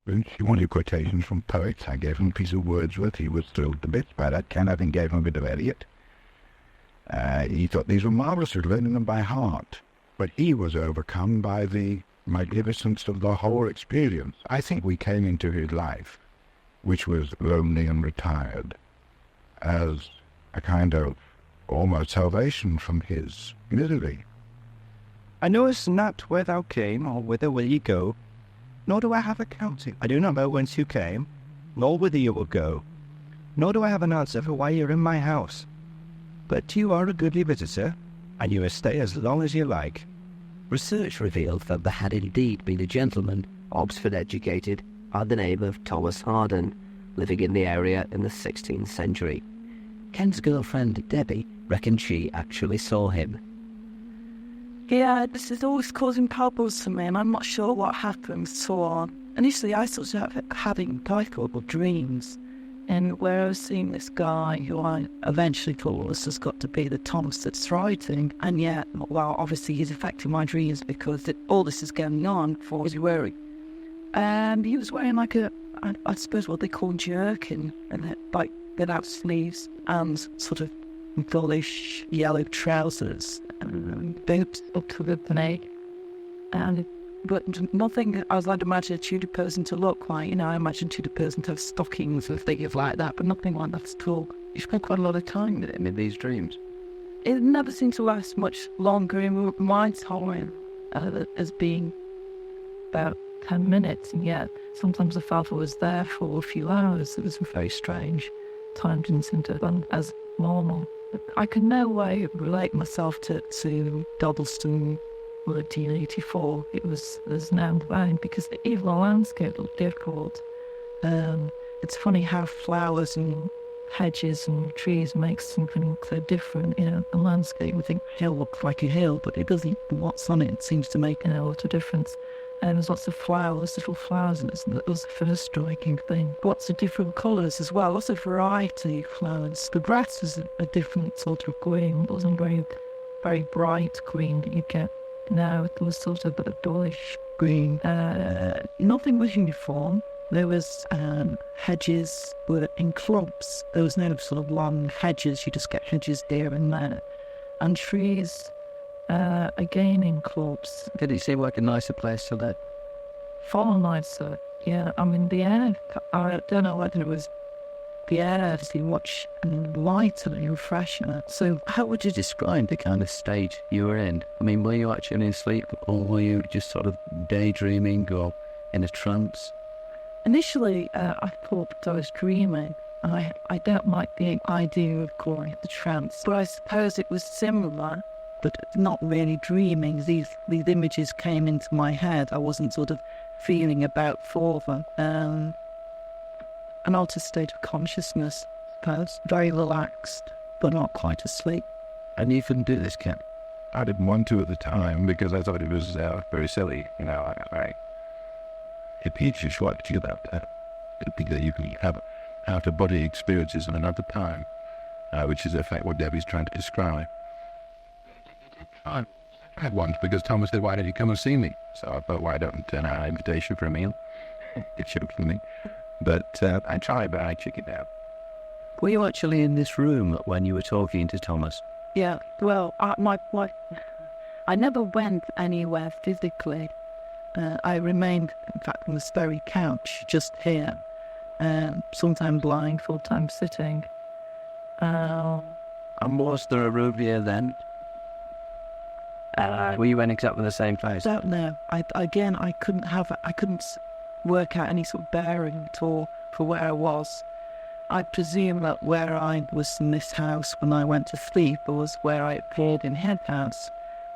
And she wanted quotations from poets. I gave him a piece of Wordsworth. He was thrilled to bits by that. Ken, I think, gave him a bit of Eliot. He thought these were marvellous, he was learning them by heart. But he was overcome by the magnificence of the whole experience. I think we came into his life, which was lonely and retired, as a kind of almost salvation from his misery. I know it's not where thou came, or whither will ye go, nor do I have accounting. I do not know whence you came, nor whither you will go, nor do I have an answer for why you're in my house. But you are a goodly visitor, and you may stay as long as you like. Research revealed that there had indeed been a gentleman, Oxford-educated, by the name of Thomas Harden, living in the area in the 16th century. Ken's girlfriend, Debbie, reckoned she actually saw him. Yeah, this is always causing troubles for me, and I'm not sure what happened, so on. Initially, I started having horrible dreams, and where I was seeing this guy who I eventually thought was just got to be the Thomas that's writing, and yet, well, obviously he's affecting my dreams because all this is going on for his wearing. And he was wearing like I suppose what they call jerkin, and like without sleeves, and sort of dullish yellow trousers, and boots up to the knee, but nothing as I'd imagine a Tudor person to look like. You know, I imagine Tudor person to have stockings and things like that, but nothing like that at all. You spent quite a lot of time with him in these dreams. It never seemed to last much longer in my time as being about 10 minutes, and yet sometimes I felt I was there for a few hours. It was very strange. Time didn't seem to run as normal. I could no way relate myself to Dodleston 1984. There's no way, because even the landscape looked difficult. It's funny how flowers and hedges and trees make something so different. You know, the landscape, we think hill looks like a hill, but it doesn't. What's on it seems to make a lot of difference. And there's lots of flowers, little flowers, and that was the first striking thing. Lots of different colours as well, lots of variety of flowers. The grass was a different sort of green. It wasn't very, very bright green that you get now. It was sort of a dullish green. Nothing was uniform. There was hedges were in clumps. There was no sort of long hedges. You just get hedges here and there. And trees, again in clumps. Did it seem like a nicer place to live? Far nicer, yeah. I mean, the air, I don't know whether it was the air seemed much lighter and fresher. So how would you describe the kind of state you were in? I mean, were you actually asleep, or were you just sort of daydreaming or in a trance? Initially, I thought that I was dreaming. I don't like the idea of calling it the trance, but I suppose it was similar, but not really dreaming. These images came into my head. I wasn't sort of feeling about for them. An altered state of consciousness, I suppose. Very relaxed, but not quite asleep. And you couldn't do this, Ken? I didn't want to at the time because I thought it was very silly. You know, it teaches what you about that. I think that you can have out-of-body experiences in another time, which is in fact what Debbie's trying to describe. I had once because Thomas said, "Why don't you come and see me?" So I thought, why don't turn out an invitation for a meal? It should for me. But I tried, but I chickened out. Were you actually in this room when you were talking to Thomas? Yeah, well, I never went anywhere physically. I remained, in fact, on this very couch, just here. Sometimes lying, sometimes sitting. And was there a room here then? Were you in exactly the same place? I don't know. I couldn't work out any sort of bearing at all for where I was. I presume that where I was in this house when I went to sleep was where I appeared in Head House,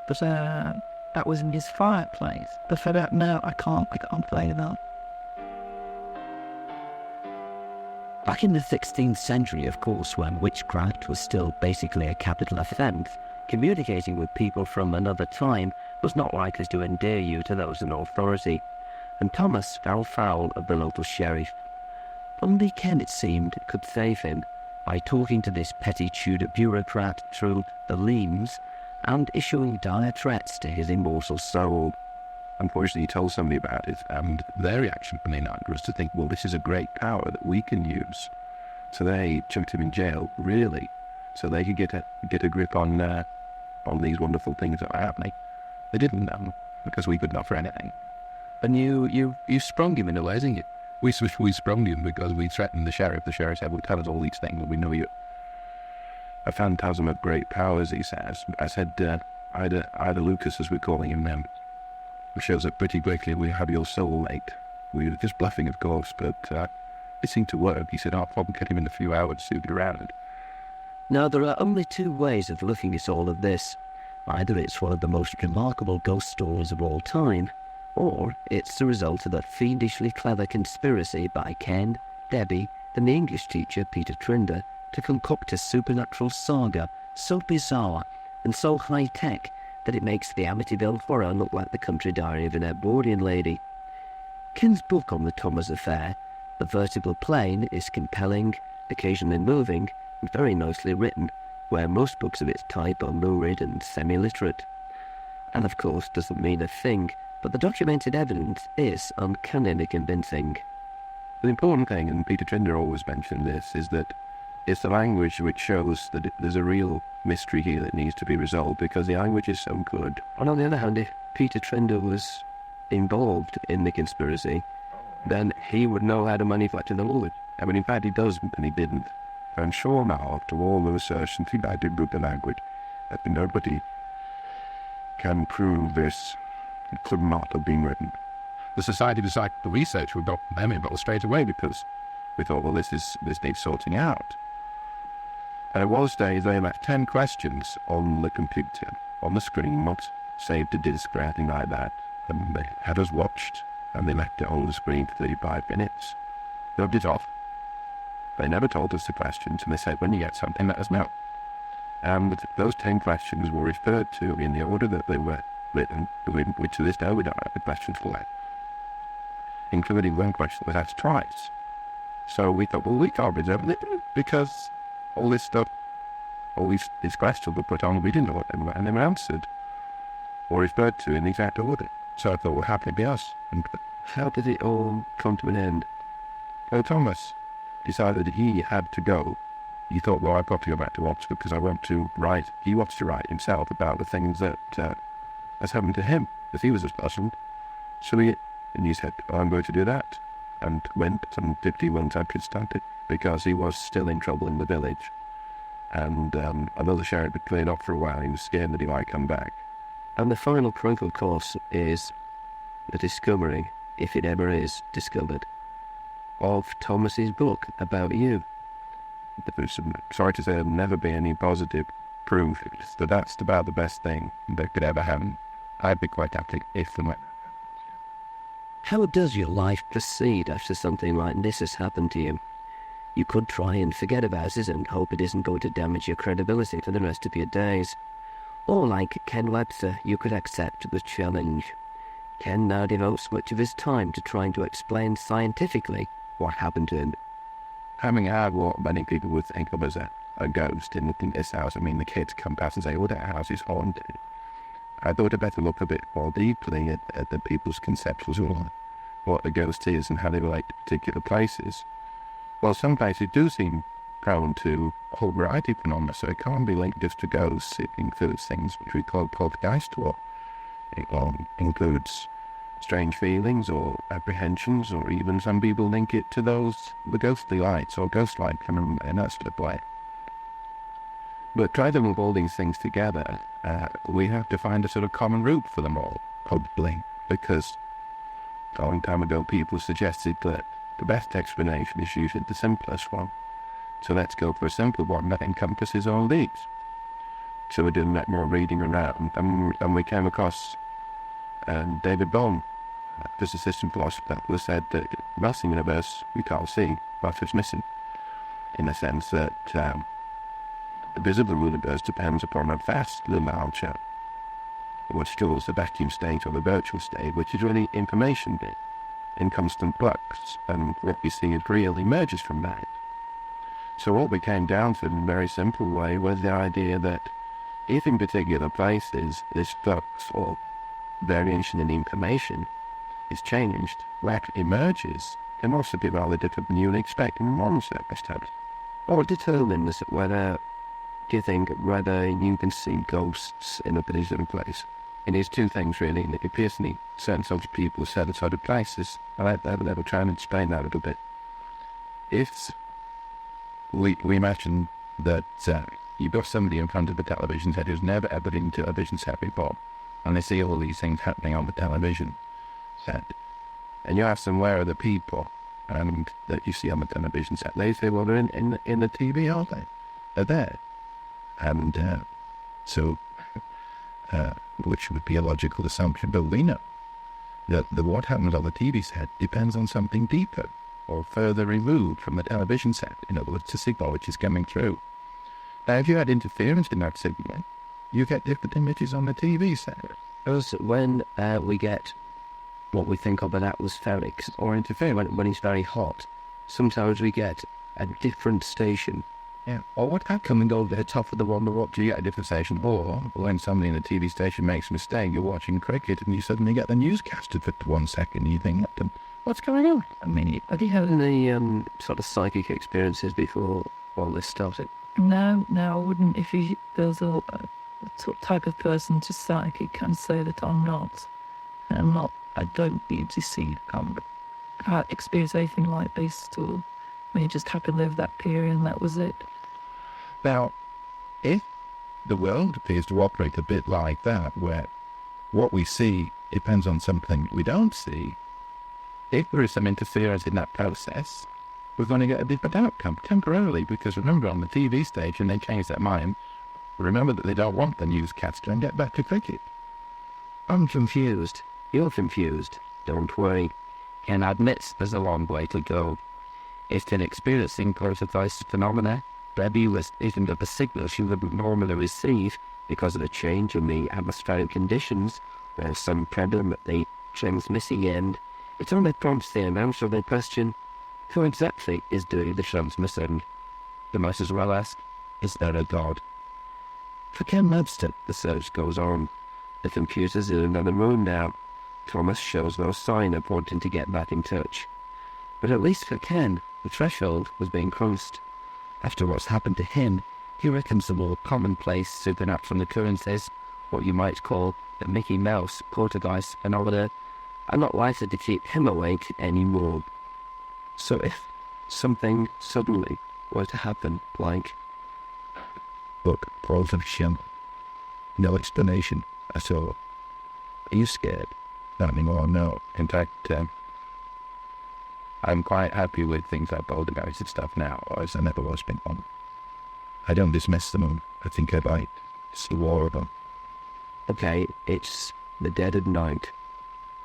but that was in his fireplace. But I don't know. I can't play that. Back in the 16th century, of course, when witchcraft was still basically a capital offence, communicating with people from another time was not likely to endear you to those in authority, and Thomas fell foul of the local sheriff. Only Ken, it seemed, could save him by talking to this petty Tudor bureaucrat through the leams and issuing dire threats to his immortal soul. unfortunately, he told somebody about it, and their reaction from the night was to think, well, this is a great power that we can use. So they chucked him in jail, really, so they could get a grip on these wonderful things that were happening. They didn't know, because we couldn't offer anything. And you sprung him in a way, didn't you? We sprung him because we threatened the sheriff. The sheriff said, well, tell us all these things, and we know you. A phantasm of great powers, he says. I said, Ida Lucas, as we're calling him now, shows up pretty quickly. We have your soulmate. We were just bluffing, of course, but it seemed to work. He said, I'll probably get him in a few hours, soon around. Now, there are only two ways of looking at all of this. Either it's one of the most remarkable ghost stories of all time, or it's the result of a fiendishly clever conspiracy by Ken, Debbie, and the English teacher Peter Trinder to concoct a supernatural saga so bizarre and so high-tech that it makes the Amityville Horror look like the country diary of an Edwardian lady. Ken's book on the Thomas affair, The Vertebral Plane, is compelling, occasionally moving, and very nicely written, where most books of its type are lurid and semi-literate. And of course doesn't mean a thing, but the documented evidence is uncannily convincing. The important thing, and Peter Trinder always mentioned this, is that it's the language which shows that there's a real mystery here that needs to be resolved, because the language is so good. And on the other hand, if Peter Trinder was involved in the conspiracy, then he would know how to manufacture the language. I mean, in fact, he does, and he didn't. I'm sure now, after all the research and I did with the language, that nobody can prove this. It could not have been written. The Society decided the research would got them involved straight away, because we thought, well, this needs sorting out. And it was they left 10 questions on the computer, on the screen, not saved to disk or anything like that. And they had us watched, and they left it on the screen for 35 minutes. They rubbed it off. They never told us the questions, and they said, when you get something, let us know. And those 10 questions were referred to in the order that they were written, which to this day we don't have the questions for that. Including one question that was asked twice. So we thought, well, we can't reserve it, because all this stuff, all these questions were put on, we didn't know what they were, and they were answered, or referred to in the exact order. So I thought, well, how can it be us? And how did it all come to an end? Well, Thomas decided that he had to go. He thought, well, I've got to go back to Oxford because I want to write. He wants to write himself about the things that has happened to him, because he was a person. So he said, I'm going to do that, and went, and 51 chapters started, because he was still in trouble in the village. And although the sheriff had cleared off for a while, he was scared that he might come back. And the final proof, of course, is the discovery, if it ever is discovered, of Thomas's book about you. Sorry to say, there'll never be any positive proof, but that's about the best thing that could ever happen. I'd be quite happy if and when. How does your life proceed after something like this has happened to you? You could try and forget about it and hope it isn't going to damage your credibility for the rest of your days. Or like Ken Webster, you could accept the challenge. Ken now devotes much of his time to trying to explain scientifically what happened to him. Having had what many people would think of as a ghost in this house, I mean, the kids come past and say, oh, that house is haunted. I thought I'd better look a bit more deeply at the people's conceptions of what a ghost is and how they relate to particular places. Well, some places do seem prone to a whole variety of phenomena, so it can't be linked just to ghosts. It includes things which we call poltergeist, or it includes strange feelings or apprehensions, or even some people link it to the ghostly lights or ghost light coming in that sort of way. But try to move all these things together, we have to find a sort of common root for them all, probably, because a long time ago people suggested that the best explanation is usually the simplest one. So let's go for a simple one that encompasses all these. So we did a lot more reading around, and we came across David Bohm, a physicist and philosopher, who said that the vast universe we can't see, but it's missing, in the sense that the visible universe depends upon a vast larger, which calls the vacuum state or the virtual state, which is really information bit in constant flux, and what we see is real emerges from that. So what we came down to in a very simple way was the idea that if in particular places this flux or variation in information is changed, what emerges can also be rather different than you would expect in one circumstance. Or determines whether you can see ghosts in a particular place. It is two things really. It appears to me certain sorts of people, certain sort of places. I'll try and explain that a little bit. If we imagine that you've got somebody in front of a television set who's never ever been to a television set before, and they see all these things happening on the television set, and you ask them where are the people that you see on the television set, they say, well, they're in the TV, aren't they? They're there. And so, which would be a logical assumption, but we know that what happens on the TV set depends on something deeper or further removed from the television set. In other words, the signal which is coming through. Now, if you had interference in that signal, you get different images on the TV set. Because when we get what we think of an atmospheric or interference, when it's very hot, sometimes we get a different station. Yeah. Or what happens coming over the top of the one we're up to, you get a different station. Or when somebody in the TV station makes a mistake, you're watching cricket and you suddenly get the newscaster for 1 second and you think, what's going on? I mean, have you had any sort of psychic experiences before all this started? No, I wouldn't. If there's a type of person to psychic can say that I'm not. I don't need to see. I can't experience anything like this at all. We just had to live that period and that was it. Now, if the world appears to operate a bit like that, where what we see depends on something we don't see, if there is some interference in that process, we're going to get a different outcome temporarily, because remember, on the TV station, they change their mind. Remember that they don't want the newscaster and get back to cricket. I'm confused. You're confused. Don't worry. Ken admits there's a long way to go. If in experiencing poltergeist phenomena, Debbie isn't of the signal she would normally receive because of a change in the atmospheric conditions or some problem at the transmitting end, it only prompts the answer of the question, who exactly is doing the transmitting? They might as well ask, is there a God? For Ken Webster, the search goes on. The computer's in another room now. Thomas shows no sign of wanting to get back in touch. But at least for Ken, the threshold was being crossed. After what's happened to him, he reckons the more commonplace supernatural occurrences, what you might call the Mickey Mouse poltergeist phenomena, are not likely to keep him awake anymore. So if something suddenly were to happen, like... Look, poltergeist, no explanation at all. Are you scared? Not anymore, no. In fact, I'm quite happy with things like poltergeist and stuff now, as I never was before. I don't dismiss them. I think I might. It's the war of them. Okay, it's the dead of night.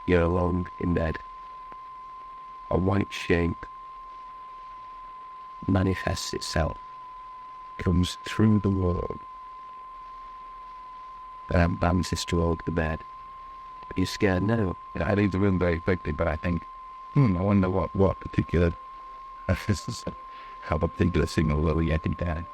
You're alone in bed. A white shape manifests itself, comes through the wall, and bounces toward the bed. Are you scared now? I leave the room very quickly, but I think, I wonder what particular, how particular signal will we get in there.